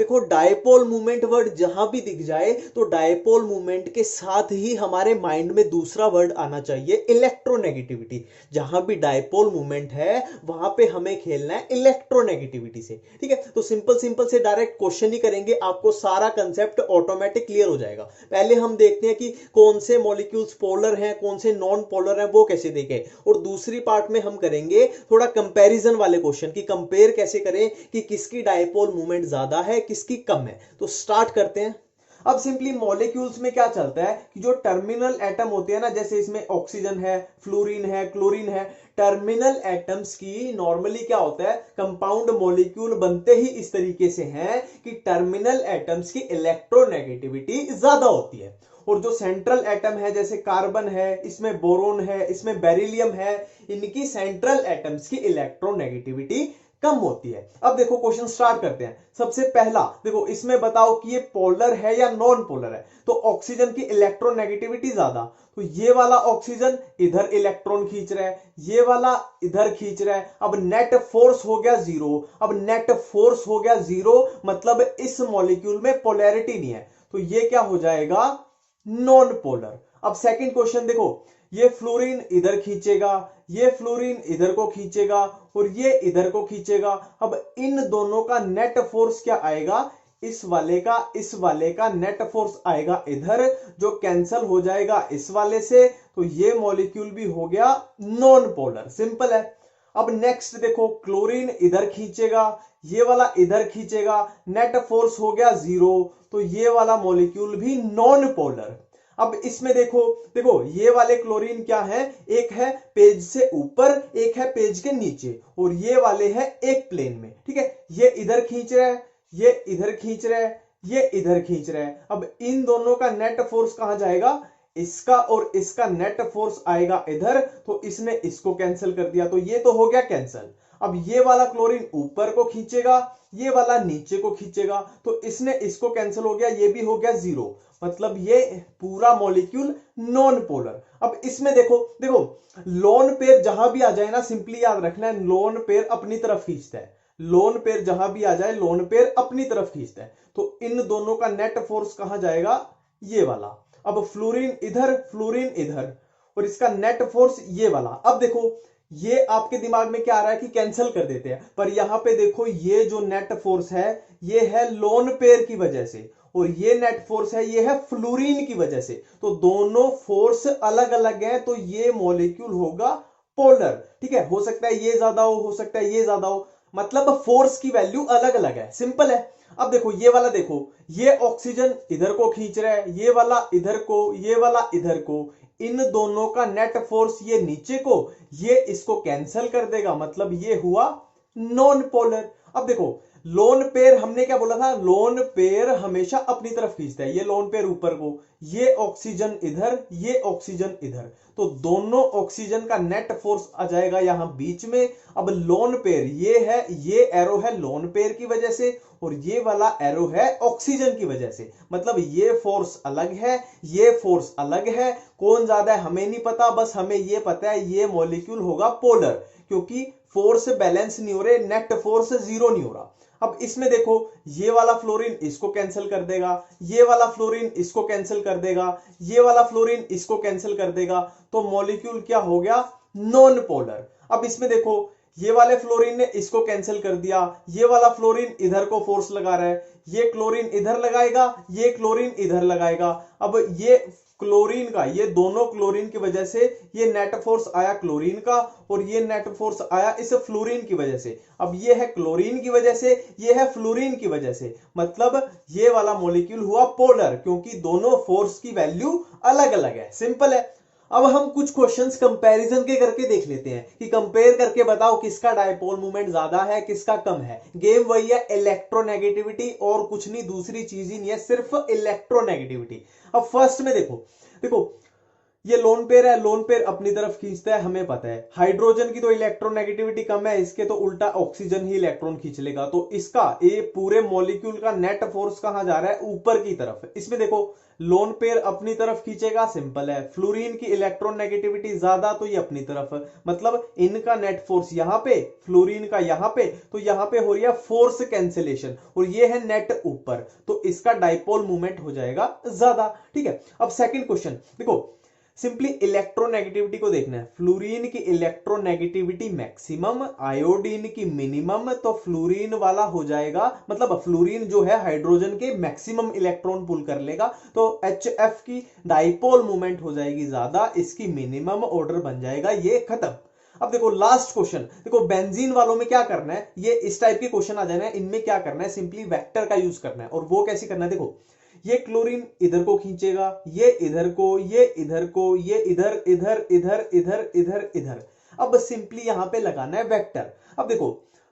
देखो dipole movement word जहां भी दिख जाए तो डायपोल मूवमेंट के साथ ही हमारे माइंड में दूसरा वर्ड आना चाहिए, इलेक्ट्रोनेगेटिविटी। जहां भी डायपोल मूवमेंट है वहां पे हमें खेलना है इलेक्ट्रोनेगेटिविटी से, ठीक है। तो सिंपल सिंपल से डायरेक्ट क्वेश्चन ही करेंगे, आपको सारा कंसेप्ट ऑटोमेटिक क्लियर हो जाएगा। पहले हम देखते हैं कि कौन से मॉलिक्यूल्स पोलर हैं, कौन से नॉन पोलर हैं, वो कैसे देखें। और दूसरी पार्ट में हम करेंगे थोड़ा कंपैरिजन वाले क्वेश्चन की कंपेयर कैसे करें कि किसकी डायपोल मूवमेंट ज्यादा है, किसकी कम है। तो स्टार्ट करते हैं। अब सिंपली मॉलिक्यूल्स में क्या चलता है कि जो टर्मिनल एटम होते हैं ना, जैसे इसमें ऑक्सीजन है, फ्लोरीन है, क्लोरीन है, टर्मिनल एटम्स की नॉर्मली क्या होता है, कंपाउंड मॉलिक्यूल बनते ही इस तरीके से हैं कि टर्मिनल एटम्स की इलेक्ट्रोनेगेटिविटी ज्यादा होती है। और जो सेंट्रल एटम है जैसे कार्बन है, इसमें बोरोन है, इसमें बेरिलियम है, इनकी सेंट्रल एटम्स की इलेक्ट्रोनेगेटिविटी कम होती है। अब देखो क्वेश्चन स्टार्ट करते हैं। सबसे पहला देखो, इसमें बताओ कि ये पोलर है या नॉन पोलर है। तो ऑक्सीजन की इलेक्ट्रोनेगेटिविटी ज्यादा, तो ये वाला ऑक्सीजन इधर इलेक्ट्रॉन खींच रहा है, ये वाला इधर खींच रहा है। अब नेट फोर्स हो गया जीरो। अब नेट फोर्स हो गया जीरो मतलब इस मॉलिक्यूल में पोलैरिटी नहीं है, तो ये क्या हो जाएगा, नॉन पोलर। अब सेकंड क्वेश्चन देखो, ये फ्लोरीन इधर खींचेगा, ये फ्लोरीन इधर को खींचेगा और ये इधर को खींचेगा। अब इन दोनों का नेट फोर्स क्या आएगा, इस वाले का नेट फोर्स आएगा इधर, जो कैंसल हो जाएगा इस वाले से। तो ये मॉलिक्यूल भी हो गया नॉन पोलर, सिंपल है। अब नेक्स्ट देखो, क्लोरीन इधर खींचेगा, ये वाला इधर खींचेगा, नेट फोर्स हो गया जीरो, तो ये वाला मॉलिक्यूल भी नॉन पोलर। अब इसमें देखो देखो, ये वाले क्लोरीन क्या है, एक है पेज से ऊपर, एक है पेज के नीचे, और ये वाले है एक प्लेन में, ठीक है। ये इधर खींच रहा है, ये इधर खींच रहा है, ये इधर खींच रहा है। अब इन दोनों का नेट फोर्स कहां जाएगा, इसका और इसका नेट फोर्स आएगा इधर, तो इसने इसको कैंसिल कर दिया, तो ये तो हो गया कैंसिल। अब ये वाला क्लोरीन ऊपर को खींचेगा, ये वाला नीचे को खींचेगा, तो इसने इसको कैंसिल हो गया, ये भी हो गया जीरो, मतलब ये पूरा मॉलिक्यूल नॉन पोलर। अब इसमें देखो देखो, लोन पेयर जहां भी आ जाए ना, सिंपली याद रखना है, लोन पेयर अपनी तरफ खींचता है। लोन पेयर जहां भी आ जाए, लोन पेयर अपनी तरफ खींचता है, तो इन दोनों का नेट फोर्स कहां जाएगा, ये वाला। अब फ्लोरीन इधर और इसका नेट फोर्स ये वाला। अब देखो, ये आपके दिमाग में क्या आ रहा है कि कैंसिल कर देते हैं, पर यहां पे देखो, ये जो नेट फोर्स है ये है लोन पेयर की वजह से, और ये नेट फोर्स है ये है फ्लोरीन की वजह से। तो दोनों फोर्स अलग अलग हैं, तो ये मॉलिक्यूल होगा पोलर, ठीक है। हो सकता है ये ज्यादा हो सकता है ये ज्यादा हो, मतलब फोर्स की वैल्यू अलग अलग है, सिंपल है। अब देखो, ये वाला देखो, ये ऑक्सीजन इधर को खींच रहा है, ये वाला इधर को, ये वाला इधर को, इन दोनों का नेट फोर्स ये नीचे को, ये इसको कैंसिल कर देगा, मतलब ये हुआ नॉन पोलर। अब देखो, लोन पेयर हमने क्या बोला था, लोन पेयर हमेशा अपनी तरफ खींचता है, ये लोन पेयर ऊपर को, ये ऑक्सीजन इधर, ये ऑक्सीजन इधर, तो दोनों ऑक्सीजन का नेट फोर्स आ जाएगा यहां बीच में। अब लोन पेयर ये है, ये एरो है लोन पेयर की वजह से, और ये वाला एरो है ऑक्सीजन की वजह से, मतलब ये फोर्स अलग है, ये फोर्स अलग है। कौन ज्यादा है हमें नहीं पता, बस हमें ये पता है ये मॉलिक्यूल होगा पोलर, क्योंकि फोर्स बैलेंस नहीं हो रहे, नेट फोर्स जीरो नहीं हो रहा। अब इसमें देखो, ये वाला फ्लोरीन इसको कैंसिल कर देगा, ये वाला फ्लोरीन इसको कैंसिल कर देगा, ये वाला फ्लोरीन इसको कैंसिल कर देगा, तो मॉलिक्यूल क्या हो गया, नॉन पोलर। अब इसमें देखो, ये वाले फ्लोरीन ने इसको कैंसिल कर दिया, ये वाला फ्लोरीन इधर को फोर्स लगा रहा है, ये क्लोरीन इधर लगाएगा, ये क्लोरीन इधर लगाएगा। अब ये क्लोरीन का, ये दोनों क्लोरीन की वजह से ये नेट फोर्स आया क्लोरीन का, और ये नेट फोर्स आया इस फ्लोरीन की वजह से। अब ये है क्लोरीन की वजह से, ये है फ्लोरीन की वजह से, मतलब ये वाला मॉलिक्यूल हुआ पोलर, क्योंकि दोनों फोर्स की वैल्यू अलग अलग है, सिंपल है। अब हम कुछ क्वेश्चंस कंपैरिजन के करके देख लेते हैं कि कंपेयर करके बताओ किसका डायपोल मूवमेंट ज्यादा है, किसका कम है। गेम वही है, इलेक्ट्रोनेगेटिविटी, और कुछ नहीं, दूसरी चीज ही नहीं है, सिर्फ इलेक्ट्रोनेगेटिविटी। अब फर्स्ट में देखो देखो, ये लोन पेयर है, लोन पेयर अपनी तरफ खींचता है, हमें पता है। हाइड्रोजन की तो इलेक्ट्रोनेगेटिविटी कम है, इसके तो उल्टा ऑक्सीजन ही इलेक्ट्रॉन खींच लेगा, तो इसका ये पूरे मॉलिक्यूल का नेट फोर्स कहां जा रहा है, ऊपर की तरफ। इसमें देखो लोन पेयर अपनी तरफ खींचेगा, सिंपल है। फ्लोरीन की इलेक्ट्रॉन नेगेटिविटी ज्यादा, तो ये अपनी तरफ, मतलब इनका नेट फोर्स यहां पे, फ्लोरीन का यहां पे, तो यहां पे हो रही है फोर्स कैंसिलेशन, और ये है नेट ऊपर, तो इसका डाइपोल मूवमेंट हो जाएगा ज्यादा। ठीक है, अब सेकंड क्वेश्चन देखो, सिंपली इलेक्ट्रोनेगेटिविटी को देखना है। फ्लोरीन की इलेक्ट्रोनेगेटिविटी मैक्सिमम, आयोडीन की मिनिमम, तो फ्लोरीन वाला हो जाएगा, मतलब फ्लोरीन जो है हाइड्रोजन के मैक्सिमम इलेक्ट्रॉन पुल कर लेगा, तो HF की डाइपोल मूवमेंट हो जाएगी ज्यादा, इसकी मिनिमम ऑर्डर बन जाएगा, ये खत्म। अब देखो लास्ट क्वेश्चन, देखो बेंजीन वालों में क्या करना है, ये इस टाइप के क्वेश्चन आ जाना है, इनमें क्या करना है, सिंपली वेक्टर का यूज करना है। और वो कैसे करना है, देखो ये क्लोरीन इधर को खींचेगा, ये इधर को, ये इधर को, ये इधर, इधर इधर इधर इधर इधर। अब सिंपली यहां पे लगाना है वेक्टर। अब देखो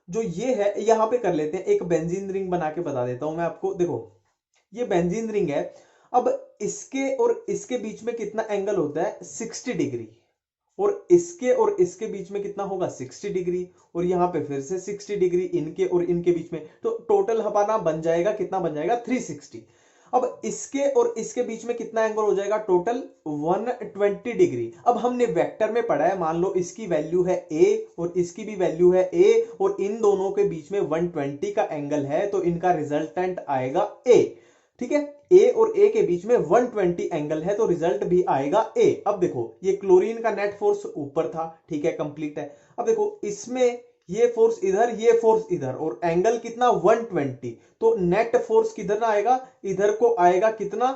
जो ये है, यहां पे कर लेते हैं, एक बेंजीन रिंग बना के बता देता हूं मैं आपको। देखो ये बेंजीन रिंग है, अब इसके और इसके बीच में कितना एंगल होता है, 60 डिग्री, और इसके बीच में कितना होगा, 60 डिग्री, और यहां पे फिर से 60 डिग्री इनके और इनके बीच में, तो टोटल हमारा बन जाएगा, कितना बन जाएगा, 360। अब इसके और इसके बीच में कितना एंगल हो जाएगा, टोटल 120 डिग्री। अब हमने वेक्टर में पढ़ा है, मान लो इसकी वैल्यू है a और इसकी भी वैल्यू है a, और इन दोनों के बीच में 120 का एंगल है, तो इनका रिजल्टेंट आएगा a। ठीक है, A और A के बीच में 120 एंगल है, तो रिजल्ट भी आएगा A। अब देखो ये क्लोरीन का नेट फोर्स ऊपर था, ठीक है, कंप्लीट है। अब देखो इसमें ये फोर्स इधर, ये फोर्स इधर, और एंगल कितना, 120, तो नेट फोर्स किधर आएगा, इधर को आएगा, कितना,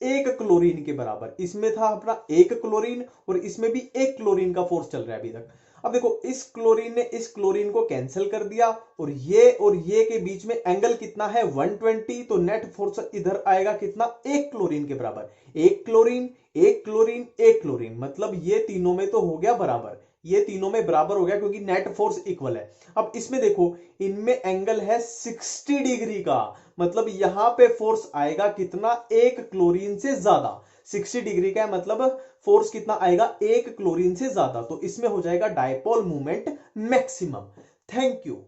एक क्लोरीन के बराबर। इसमें था अपना एक क्लोरीन, और इसमें भी एक क्लोरीन का फोर्स चल रहा है अभी तक। अब देखो इस क्लोरीन ने इस क्लोरीन को कैंसिल कर दिया, और ये के बीच में एंगल कितना है, 120, तो नेट फोर्स इधर आएगा कितना, एक क्लोरीन के बराबर। एक क्लोरीन, एक क्लोरीन, एक क्लोरीन, मतलब ये तीनों में तो हो गया बराबर, ये तीनों में बराबर हो गया, क्योंकि नेट फोर्स इक्वल है। अब इसमें देखो इनमें एंगल है 60 डिग्री का, मतलब यहां पे फोर्स आएगा कितना, एक क्लोरीन से ज्यादा। 60 डिग्री का है, मतलब फोर्स कितना आएगा, एक क्लोरीन से ज्यादा, तो इसमें हो जाएगा dipole movement maximum. Thank you.